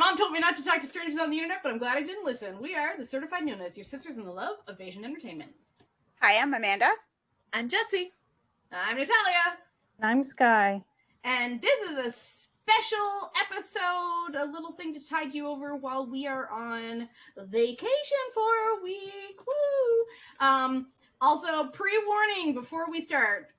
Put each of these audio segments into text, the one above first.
mom told me not to talk to strangers on the internet, but I'm glad I didn't listen. We are the Certified Nunas, your sisters in the love of Asian entertainment. Hi, I'm Amanda. I'm Jessie. I'm Natalia. I'm Sky. And this is a special episode, a little thing to tide you over while we are on vacation for a week. Woo! Also, pre-warning before we start,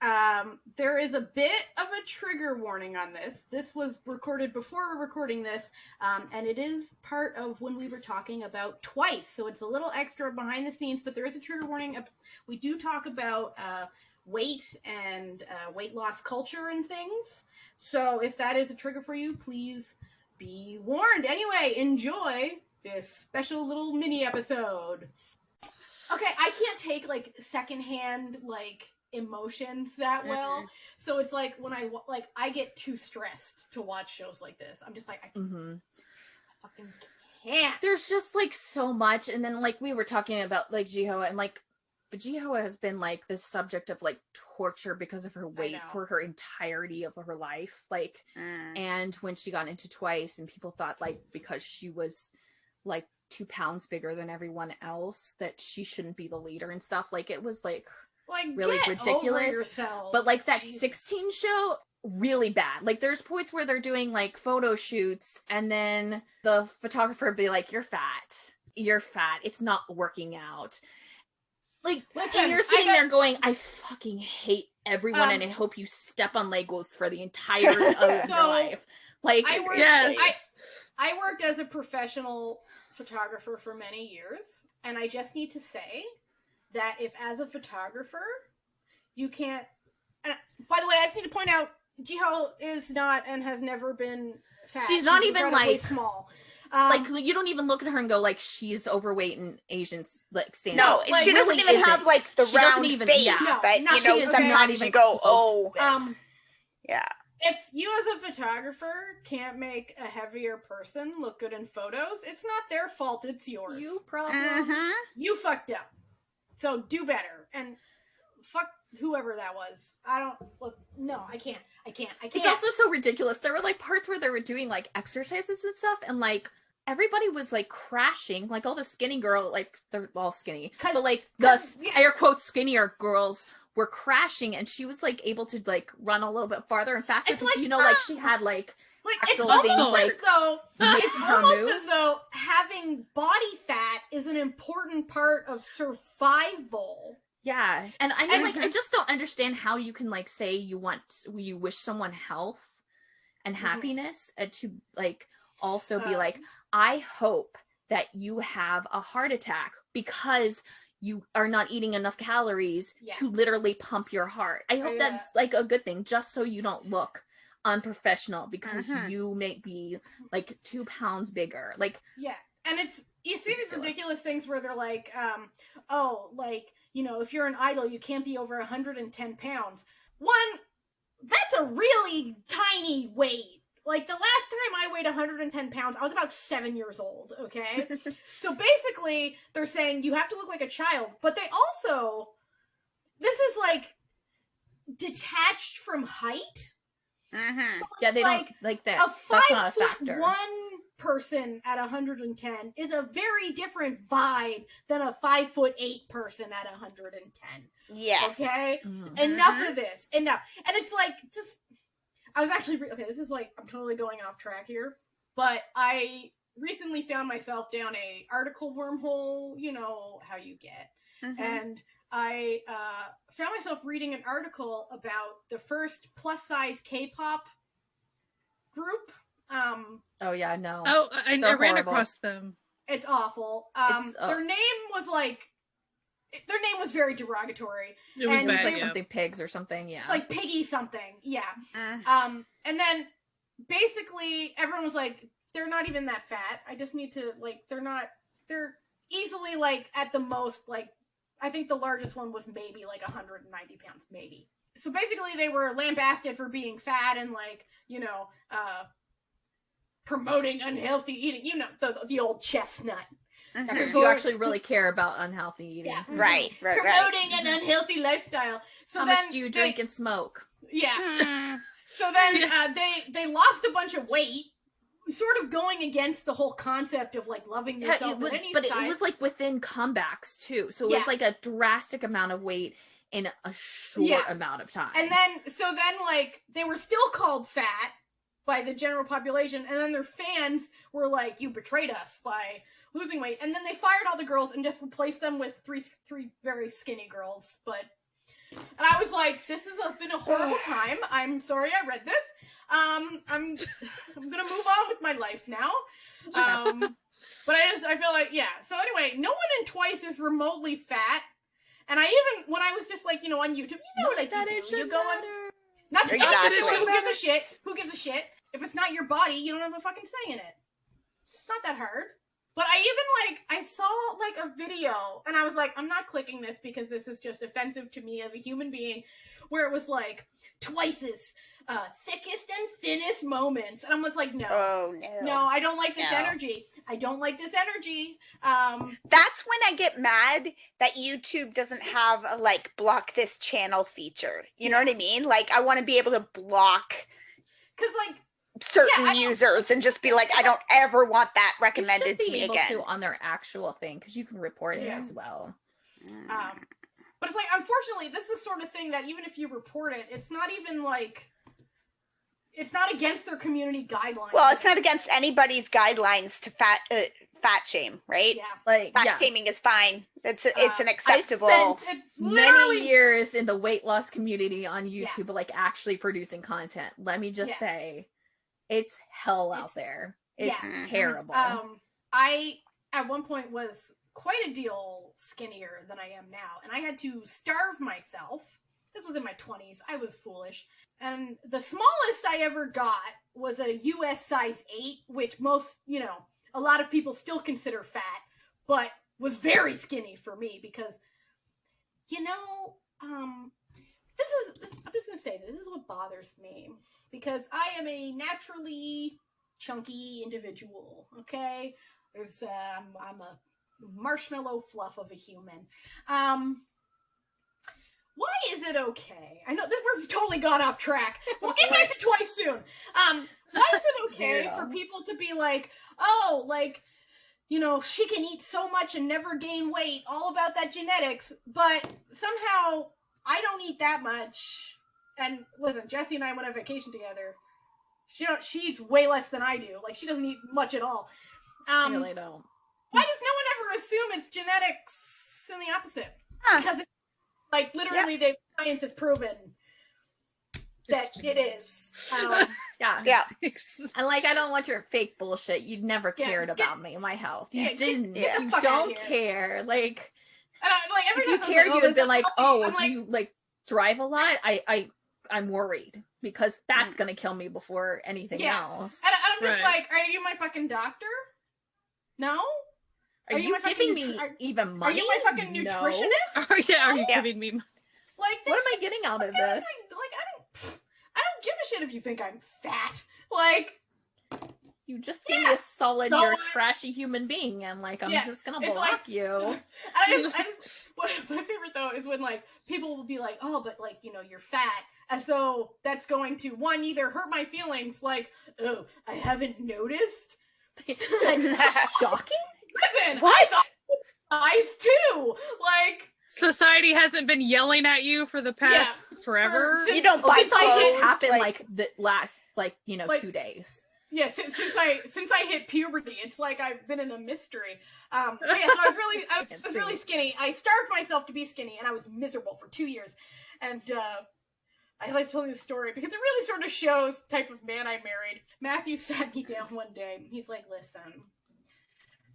there is a bit of a trigger warning on this. This was recorded before we're recording this, and it is part of when we were talking about Twice, so it's a little extra behind the scenes, but there is a trigger warning. We do talk about weight and weight loss culture and things, so if that is a trigger for you, please be warned. Anyway, enjoy this special little mini episode. Okay, I can't take, like, secondhand, like, emotions that well. So it's like, when I get too stressed to watch shows like this. I'm just like, I fucking can't. There's just, like, so much. And then, like, we were talking about, like, Jihao. And, like, Jihao has been, like, the subject of, like, torture because of her weight for her entirety of her life. Like, and when she got into Twice and people thought, like, because she was, like, 2 pounds bigger than everyone else that she shouldn't be the leader and stuff. Like, it was like really ridiculous. But like that 16 show, really bad. Like, there's points where they're doing like photo shoots and then the photographer would be like, you're fat, it's not working out. Like, listen, and you're sitting there going, I fucking hate everyone and I hope you step on Legos for the entire of your life. Like, I worked as a professional photographer for many years, and I just need to say that if as a photographer you can't, by the way, I just need to point out Jihao is not and has never been fat. She's not even like small. Like, you don't even look at her and go like she's overweight and Asian like standards. No, like, she doesn't even have like the she round doesn't even, face that you know, she is not even you go, yeah. If you as a photographer can't make a heavier person look good in photos, it's not their fault, it's yours. You problem. You fucked up. So do better. And fuck whoever that was. I can't. It's also so ridiculous. There were like parts where they were doing like exercises and stuff, and like everybody was like crashing. Like all the skinny girl, like they're all skinny, but like the air quotes skinnier girls were crashing, and she was like able to like run a little bit farther and faster because like, like she had like actual things like it's almost as though having body fat is an important part of survival. Yeah, and I mean, like, I just don't understand how you can like say you wish someone health and happiness, and to like also be like, I hope that you have a heart attack because you are not eating enough calories to literally pump your heart. I hope that's like a good thing, just so you don't look unprofessional because you may be like 2 pounds bigger. Like, and you see these ridiculous things where they're like, you know, if you're an idol, you can't be over 110 pounds. One, that's a really tiny weight. Like, the last time I weighed 110 pounds, I was about 7 years old, okay? So basically, they're saying you have to look like a child, but they also, this is, like, detached from height. Yeah, they like, don't, like, that. That's not a factor. 5'1" person at 110 is a very different vibe than a 5'8" person at 110. Yes. Okay? Enough of this. Enough. And it's like, just, I was actually, okay, this is like, I'm totally going off track here, but I recently found myself down a article wormhole, you know how you get. And I found myself reading an article about the first plus-size K-pop group. Oh yeah, no. Oh, I ran across them. It's awful. Their name was like, their name was very derogatory. It was bad, like something pigs or something, yeah. Like piggy something, yeah. And then basically everyone was like, they're not even that fat. I just need to, like, they're easily like at the most, like, I think the largest one was maybe like 190 pounds, maybe. So basically they were lambasted for being fat and like, you know, promoting unhealthy eating, you know, the old chestnut. Because you actually really care about unhealthy eating. Yeah. Right. Promoting an unhealthy lifestyle. So how much do you drink and smoke? Yeah. So then they lost a bunch of weight sort of going against the whole concept of like loving yourself at any size. It was like within comebacks too, so it was like a drastic amount of weight in a short amount of time. And then like they were still called fat by the general population, and then their fans were like, you betrayed us by losing weight, and then they fired all the girls and just replaced them with three very skinny girls. And I was like, this has been a horrible time. I'm sorry I read this. I'm gonna move on with my life now. But I feel like, so anyway, no one in Twice is remotely fat. And I even, when I was just like, on YouTube, like that you go on, not to who gives a shit? Who gives a shit? If it's not your body, you don't have a fucking say in it. It's not that hard. But I saw a video, and I was like, I'm not clicking this because this is just offensive to me as a human being, where it was like, Twice's thickest and thinnest moments. And I was like, no. Oh, no. No, I don't like this energy. I don't like this energy. That's when I get mad that YouTube doesn't have a, block this channel feature. You know what I mean? I want to be able to block... Because, certain users and just be like, I don't ever want that recommended to me again. You should be able to on their actual thing, because you can report it as well. But it's unfortunately, this is the sort of thing that even if you report it, it's not even it's not against their community guidelines. Well, it's not against anybody's guidelines to fat shame, right? Yeah. Fat shaming is fine. It's an acceptable. I spent many years in the weight loss community on YouTube, actually producing content. Let me just say, it's hell out there. It's terrible. I, at one point, was quite a deal skinnier than I am now, and I had to starve myself. This was in my 20s. I was foolish. And the smallest I ever got was a US size 8, which most, a lot of people still consider fat, but was very skinny for me because, I'm just going to say this is what bothers me, because I am a naturally chunky individual, okay? I'm a marshmallow fluff of a human. Why is it okay? I know that we've totally gone off track. We'll get back to Twice soon. Why is it okay for people to be like, she can eat so much and never gain weight, all about that genetics, but somehow I don't eat that much. And listen, Jessie and I went on vacation together. She eats way less than I do. She doesn't eat much at all. I really don't. Why does no one ever assume it's genetics and the opposite? Because it's literally, science has proven that it is. Yeah. And I don't want your fake bullshit. You never cared about me, my health. You didn't. You don't care. Every if you cared, you would have been like, do you drive a lot? I'm worried because that's gonna kill me before anything else. And I'm just are you my fucking doctor? No? Are you giving me even money? Are you my fucking nutritionist? Are you giving me money? What am I getting out of this? I don't give a shit if you think I'm fat. You just gave me a solid, you're a trashy human being, and I'm just gonna block you. And I just my favorite though is when people will be like, oh, but you're fat, as though that's going to either hurt my feelings, oh, I haven't noticed. That's shocking. Listen, what? I thought it was nice too. Society hasn't been yelling at you for the past forever. You don't buy clothes. It just happened the last 2 days. Yeah, since I hit puberty, it's I've been in a mystery. So I was really skinny. I starved myself to be skinny, and I was miserable for 2 years. And I like telling this story because it really sort of shows the type of man I married. Matthew sat me down one day. He's like, listen,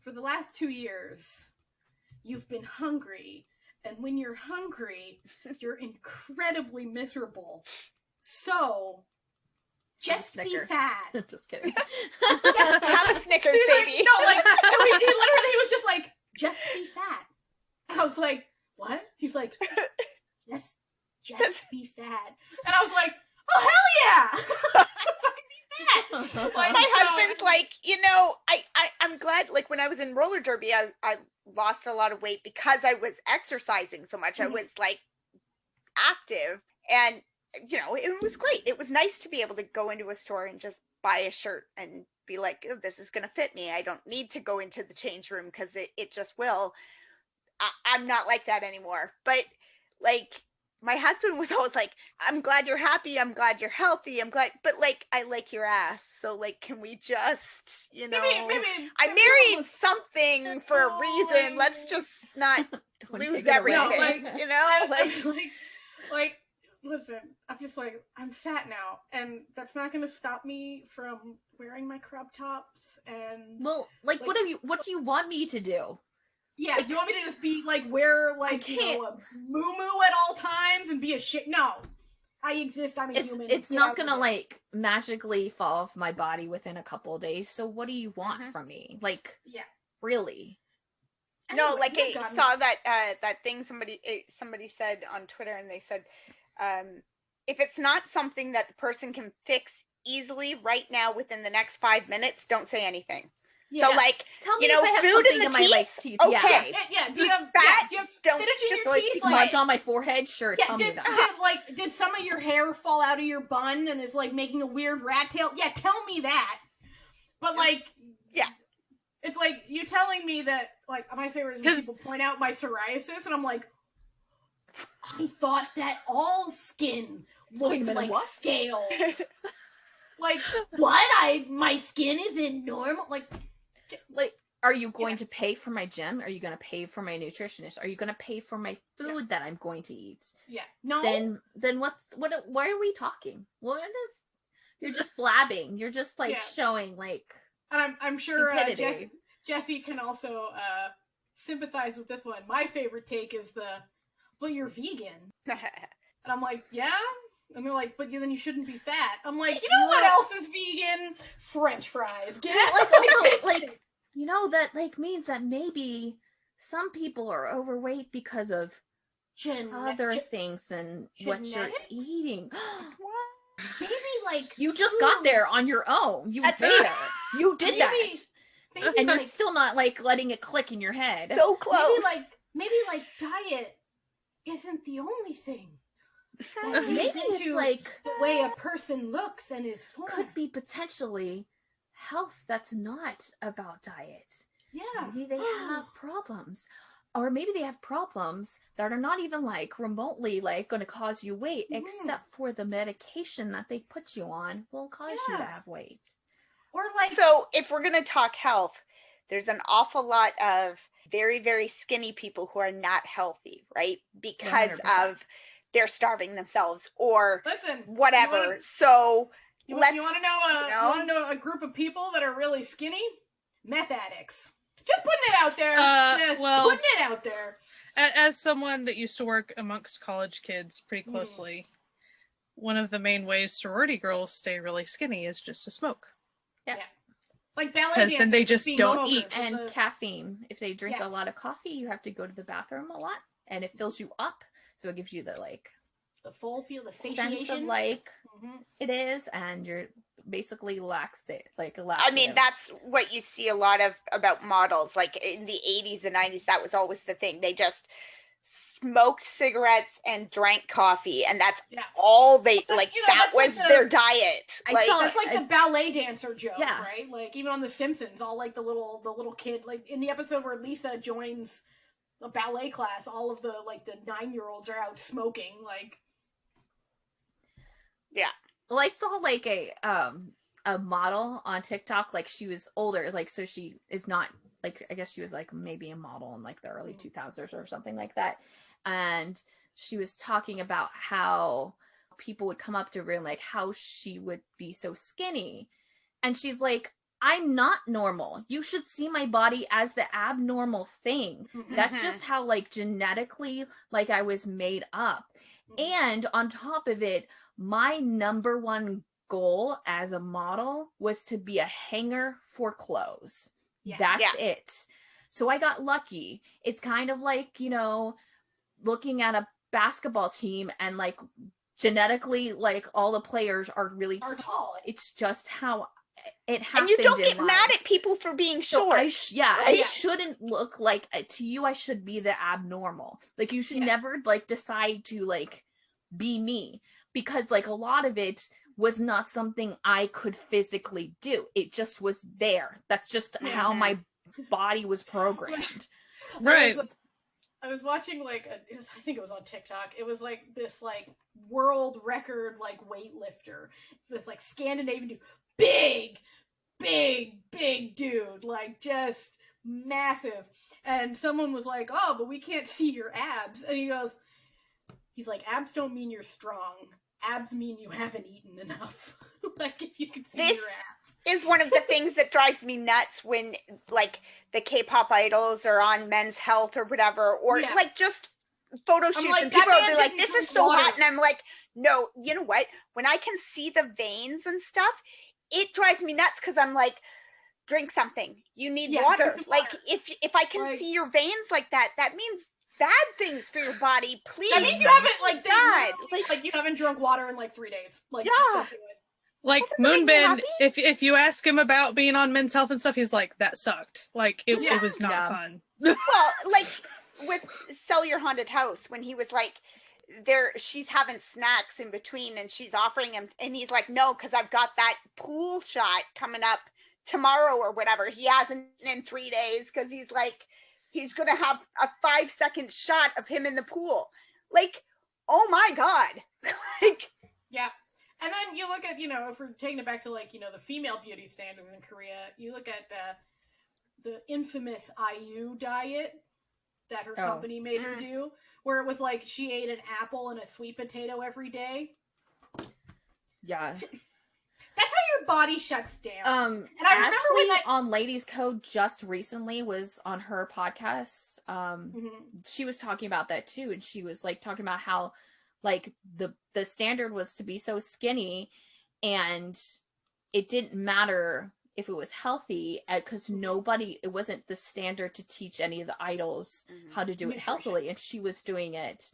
for the last 2 years, you've been hungry. And when you're hungry, you're incredibly miserable. So, just be fat. Just kidding. Have a Snickers, baby. He was just like, just be fat. And I was like, what? He's like, just be fat. And I was like, oh, hell yeah! My husband's I'm glad, when I was in roller derby, I lost a lot of weight because I was exercising so much. I was active, and it was great. It was nice to be able to go into a store and just buy a shirt and be like, oh, this is going to fit me. I don't need to go into the change room because it just will. I'm not like that anymore. But like, my husband was always like, I'm glad you're happy. I'm glad you're healthy. I'm glad, but like, I like your ass. So like, can we just, maybe I married something for a reason. Let's just not lose everything, like, listen, I'm just like, I'm fat now, and that's not going to stop me from wearing my crop tops. And well, like what do you want me to do? Yeah, like, you want me to just be like wear like a muumuu at all times and be a shit? No, I exist. I'm a human. It's not gonna like magically fall off my body within a couple of days. So what do you want from me? Like, really? No, anyway, like I saw that thing somebody said on Twitter, and they said, if it's not something that the person can fix easily right now within the next 5 minutes, don't say anything. Yeah. So like, tell me if I have food something in the in my like teeth. Okay. Yeah. Do you have spinach in your teeth? Smudge on my forehead? Sure. Yeah, tell me that. Did some of your hair fall out of your bun and is like making a weird rat tail? Yeah, tell me that. But like, it's like you telling me that like my favorite is when people point out my psoriasis, and I'm like, I thought that all skin looked like scales. Like what? My skin isn't normal. Like, are you going to pay for my gym? Are you going to pay for my nutritionist? Are you going to pay for my food that I'm going to eat? Yeah. No. Then why are we talking? What is? You're just blabbing. You're just like showing like. And I'm sure Jesse can also sympathize with this one. My favorite take is but you're vegan. And I'm like, yeah. And they're like, but then you shouldn't be fat. I'm like, you know what else is vegan? French fries. Get it? That like means that maybe some people are overweight because of other things than what you're eating. Maybe like you just got there on your own. You there. You did that. And you're still not like letting it click in your head. So close. Maybe diet isn't the only thing. Maybe it's like the way a person looks and is formed. Could be potentially health that's not about diet. Yeah. Maybe they have problems. Or maybe they have problems that are not even like remotely like going to cause you weight, except for the medication that they put you on will cause you to have weight. Or like, so if we're going to talk health, there's an awful lot of very, very skinny people who are not healthy, right? Because 100%. Of they're starving themselves or whatever. You want to know a group of people that are really skinny? Meth addicts. Just putting it out there. Putting it out there. As someone that used to work amongst college kids pretty closely, one of the main ways sorority girls stay really skinny is just to smoke. Yeah. Like ballet dancers. Because then they just don't eat. And caffeine. If they drink a lot of coffee, you have to go to the bathroom a lot, and it fills you up. So it gives you the full feel, the satiation. Sense of it is, and you're basically laxate. I mean, that's what you see a lot of about models. Like in the 80s and 90s, that was always the thing. They just smoked cigarettes and drank coffee, and that's all they that was their diet. That's like the ballet dancer joke, right? Like even on The Simpsons, all like the little kid, like in the episode where Lisa joins a ballet class, all of the 9-year-olds are out smoking, Yeah. Well, I saw a model on TikTok, she was older, so she is not I guess she was maybe a model in the early 2000s or something like that. And she was talking about how people would come up to her and how she would be so skinny. And she's like, I'm not normal. You should see my body as the abnormal thing. That's just how genetically I was made up. And on top of it, my number one goal as a model was to be a hanger for clothes. That's it. So I got lucky. It's kind of looking at a basketball team and genetically all the players are really tall. It's just how it happens. And you don't get mad at people for being short. So I shouldn't look to you. I should be the abnormal. You should never decide to be me, because a lot of it was not something I could physically do. It just was there. That's just how my body was programmed. Right. I was watching like I think it was on TikTok. It was like this like world record like weightlifter, this like Scandinavian dude, big dude, like just massive. And someone was like, "Oh, but we can't see your abs," and he's like, "Abs don't mean you're strong. Abs mean you haven't eaten enough." Like if you could see your abs. Is one of the things that drives me nuts when like the K-pop idols are on Men's Health or whatever, or like just photo shoots, like, and people will be like, didn't "This is drink so water." hot," and I'm like, "No, you know what? When I can see the veins and stuff, it drives me nuts because I'm like, drink something. You need water. Like if I can see your veins like that, that means bad things for your body. Please. That means you haven't like you haven't drunk water in like 3 days. Like don't do it. Like Moonbin, if you ask him about being on Men's Health and stuff, he's like, that sucked. Like it was not fun. Well, like with Sell Your Haunted House, when he was like, she's having snacks in between and she's offering him, and he's like, no, because I've got that pool shot coming up tomorrow or whatever. He hasn't in 3 days because he's like, he's gonna have a 5-second shot of him in the pool. Like, oh my God. Like, yeah. And then you look at, if we're taking it back to like, the female beauty standards in Korea, you look at the infamous IU diet that her company made her do, where it was like she ate an apple and a sweet potato every day. Yeah. That's how your body shuts down. And I remember when on Ladies Code just recently was on her podcast. She was talking about that too, and she was like talking about how like the standard was to be so skinny, and it didn't matter if it was healthy, because it wasn't the standard to teach any of the idols how to do it healthily, and she was doing it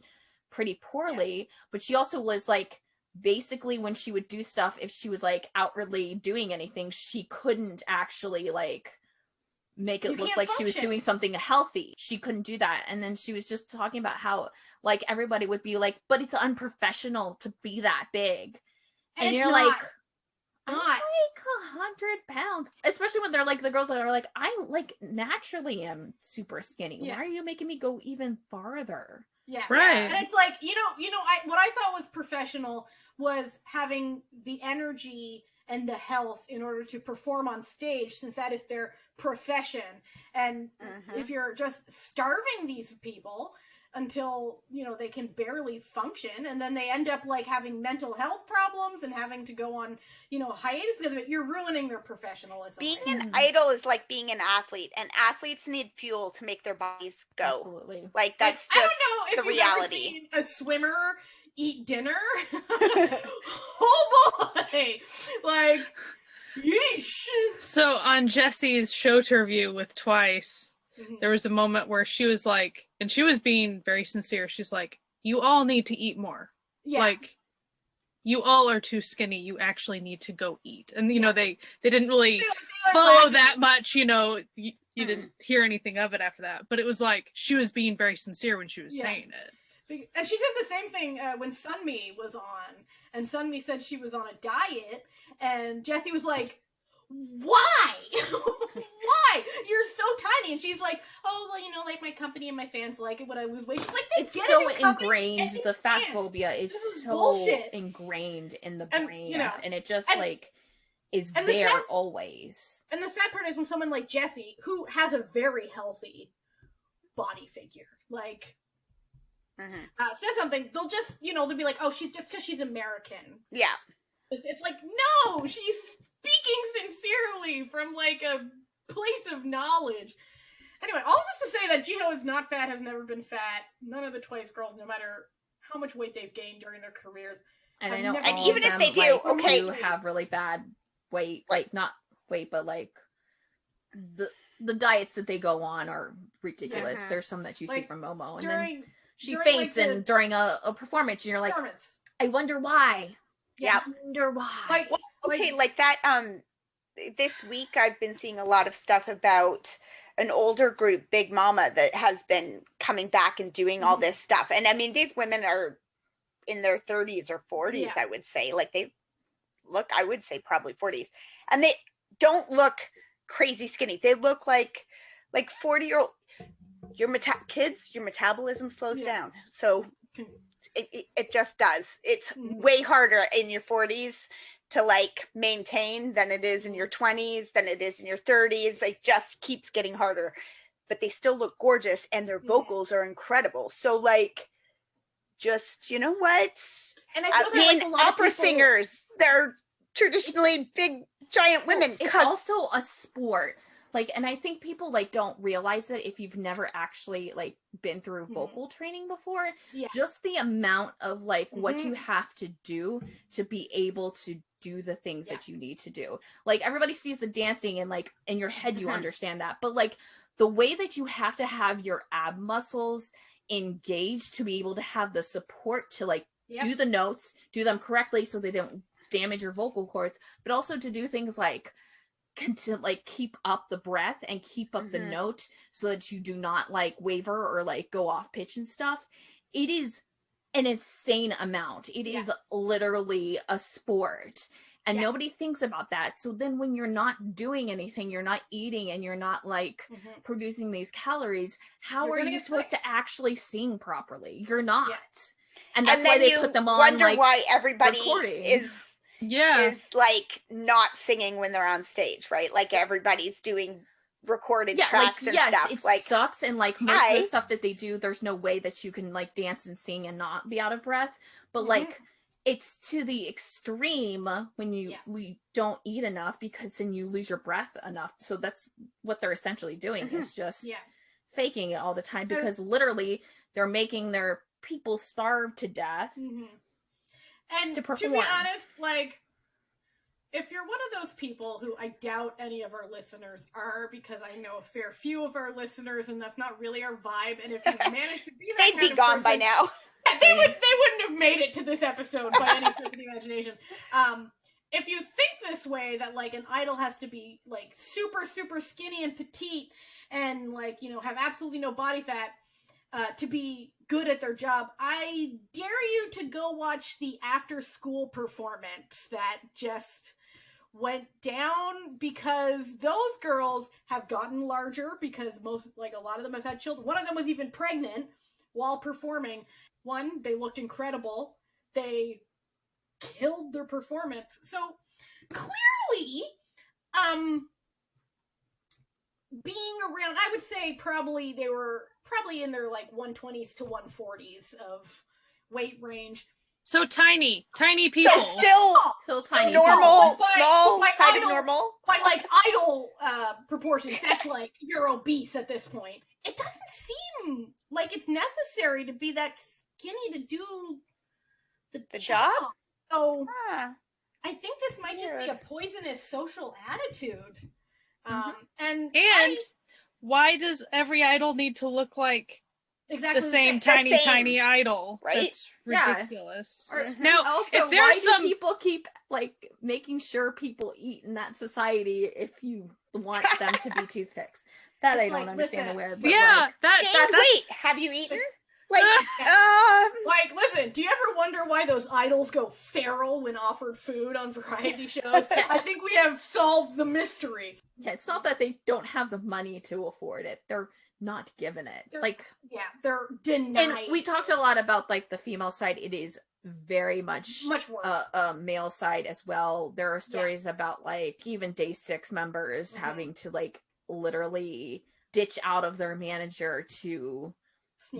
pretty poorly. But she also was like, basically when she would do stuff, if she was like outwardly doing anything, she couldn't actually like make it look like she was doing something healthy. She couldn't do that. And then she was just talking about how like everybody would be like, but it's unprofessional to be that big. And you're like, I'm like 100 pounds. Especially when they're like the girls that are like, I like naturally am super skinny. Why are you making me go even farther? Yeah. Right. And it's like, what I thought was professional was having the energy and the health in order to perform on stage, since that is their profession. And if you're just starving these people until, they can barely function, and then they end up like having mental health problems and having to go on, hiatus because of it, you're ruining their professionalism. Being an idol is like being an athlete, and athletes need fuel to make their bodies go. Absolutely. Like that's just I don't know if the you've reality. ever seen a swimmer eat dinner. Oh boy! Like, yeesh. So on Jessie's show to review with Twice, there was a moment where she was like, and she was being very sincere, she's like, you all need to eat more. Yeah. Like, you all are too skinny. You actually need to go eat. And, they didn't really follow that much, you didn't hear anything of it after that. But it was like, she was being very sincere when she was saying it. And she did the same thing when Sunmi was on. And Sunmi said she was on a diet. And Jessie was like, why? Why? You're so tiny. And she's like, oh, well, like my company and my fans like it when I lose weight. She's like, it's so ingrained. The fat phobia is so bullshit. Ingrained in the brain. And it just is there always. And the sad part is when someone like Jessie, who has a very healthy body figure, like, says something, they'll just, they'll be like, oh, she's just because she's American. Yeah. It's like, no, she's speaking sincerely from like a place of knowledge. Anyway, all this to say that Jihao is not fat, has never been fat. None of the Twice girls, no matter how much weight they've gained during their careers. And I know and even if they do, do have really bad weight, like not weight, but like the diets that they go on are ridiculous. There's some that you see from Momo, and then she faints during a performance, and you're like, I wonder why. Yeah. I wonder why. Like that, this week I've been seeing a lot of stuff about an older group, Big Mama, that has been coming back and doing all this stuff. And I mean, these women are in their 30s or 40s, I would say. Like look, I would say probably 40s, and they don't look crazy skinny. They look like 40-year-old. Your metabolism slows down, so it just does. It's way harder in your 40s to like maintain than it is in your 20s, than it is in your 30s. It just keeps getting harder, but they still look gorgeous, and their vocals are incredible. So like, just, you know what? And I feel like a lot opera of people, singers, they're traditionally big giant women. It's also a sport. Like, and I think people like don't realize it if you've never actually like been through vocal training before. Just the amount of like what you have to do to be able to do the things that you need to do. Like, everybody sees the dancing and like in your head you understand that, but like the way that you have to have your ab muscles engaged to be able to have the support to like do the notes, do them correctly so they don't damage your vocal cords, but also to do things like to like keep up the breath and keep up the note so that you do not like waver or like go off pitch and stuff. It is an insane amount. It is literally a sport, and nobody thinks about that. So then when you're not doing anything, you're not eating, and you're not like producing these calories, how are you supposed to actually sing properly? You're not. And that's why they put them on, wonder like, why everybody recording. is like not singing when they're on stage, right? Like everybody's doing recorded tracks like, and yes, stuff. It like sucks, and like most of the stuff that they do, there's no way that you can like dance and sing and not be out of breath. But like, it's to the extreme when we don't eat enough, because then you lose your breath enough. So that's what they're essentially doing is just faking it all the time, because literally they're making their people starve to death. And to be honest, like, if you're one of those people, who I doubt any of our listeners are, because I know a fair few of our listeners, and that's not really our vibe, and if you've managed to be that they'd be gone by now. They wouldn't have made it to this episode by any stretch of the imagination. If you think this way, that like an idol has to be like super, super skinny and petite and like, you know, have absolutely no body fat to be good at their job, I dare you to go watch the after school performance that just went down, because those girls have gotten larger, because a lot of them have had children. One of them was even pregnant while performing. One, they looked incredible. They killed their performance. So clearly, being around, I would say probably they were in their like 120s to 140s of weight range. So tiny people. Still tiny. Normal, small, kind of normal. By like idol proportions, that's like you're obese at this point. It doesn't seem like it's necessary to be that skinny to do the job. So I think this might just be a poisonous social attitude. And why does every idol need to look like exactly the same tiny idol? Right? That's ridiculous. Now, also, if there's why do people keep like making sure people eat in that society if you want them to be toothpicks? That I don't understand the way. But wait, have you eaten? Listen, do you ever wonder why those idols go feral when offered food on variety shows? I think we have solved the mystery. Yeah, it's not that they don't have the money to afford it. They're not given it. They're denied. And we talked a lot about like the female side. It is very much worse. Male side as well. There are stories about like even Day 6 members having to like literally ditch out of their manager to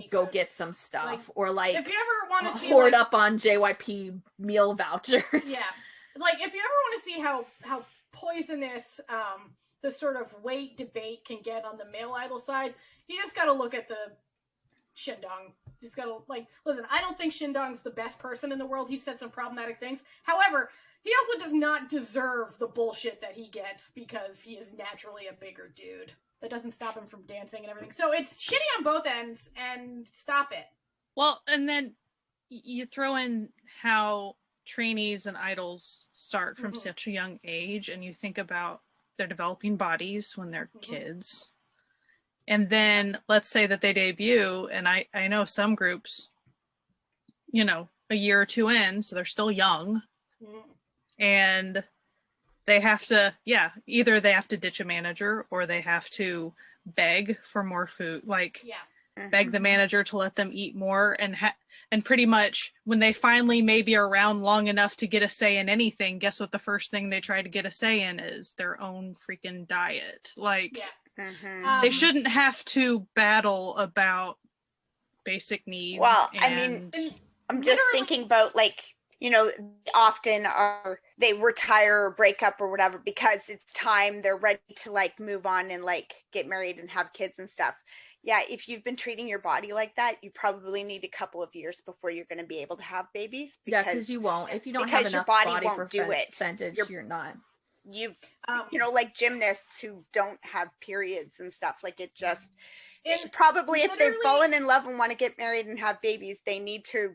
go get some stuff, or like if you ever want to see hoard up on JYP meal vouchers. Yeah, like if you ever want to see how poisonous the sort of weight debate can get on the male idol side, you just got to look at the Shindong. Just got to listen. I don't think Shindong's the best person in the world. He said some problematic things. However, he also does not deserve the bullshit that he gets because he is naturally a bigger dude. That doesn't stop him from dancing and everything. So it's shitty on both ends, and stop it. Well, and then you throw in how trainees and idols start from such a young age, and you think about their developing bodies when they're kids. And then let's say that they debut, and I know some groups, a year or two in, so they're still young. and they have to, either they have to ditch a manager or they have to beg for more food, like beg the manager to let them eat more, and pretty much when they finally maybe are around long enough to get a say in anything, guess what the first thing they try to get a say in is their own freaking diet. Like, they shouldn't have to battle about basic needs. Well, I mean, I'm just thinking about, like, you know, often they retire or break up or whatever because it's time, they're ready to like move on and like get married and have kids and stuff. Yeah, if you've been treating your body like that, you probably need a couple of years before you're going to be able to have babies. Because you won't. If you don't have enough body percentage, you're not. You know, like gymnasts who don't have periods and stuff, like it just... And probably if they've fallen in love and want to get married and have babies, they need to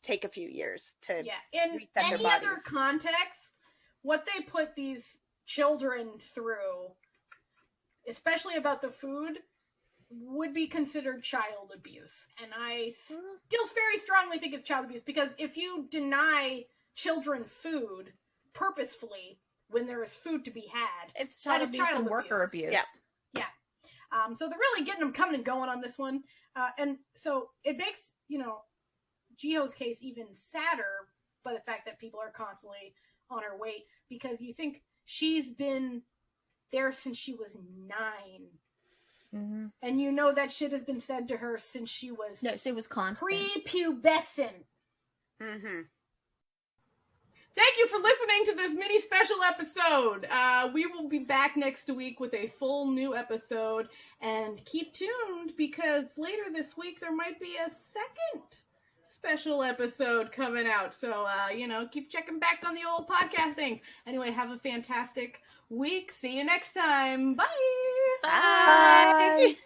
take a few years to in any other context, what they put these children through, especially about the food, would be considered child abuse. And I still very strongly think it's child abuse, because if you deny children food purposefully when there is food to be had, it's child abuse and worker abuse. Yeah. So they're really getting them coming and going on this one. And so it makes, you know, Jiho's case even sadder by the fact that people are constantly on her weight, because you think she's been there since she was 9. And you know that shit has been said to her since she was... No, she was constant. Prepubescent. Thank you for listening to this mini special episode. We will be back next week with a full new episode. And keep tuned, because later this week there might be a second special episode coming out. So, you know, keep checking back on the old podcast things. Anyway, have a fantastic week. See you next time. Bye. Bye.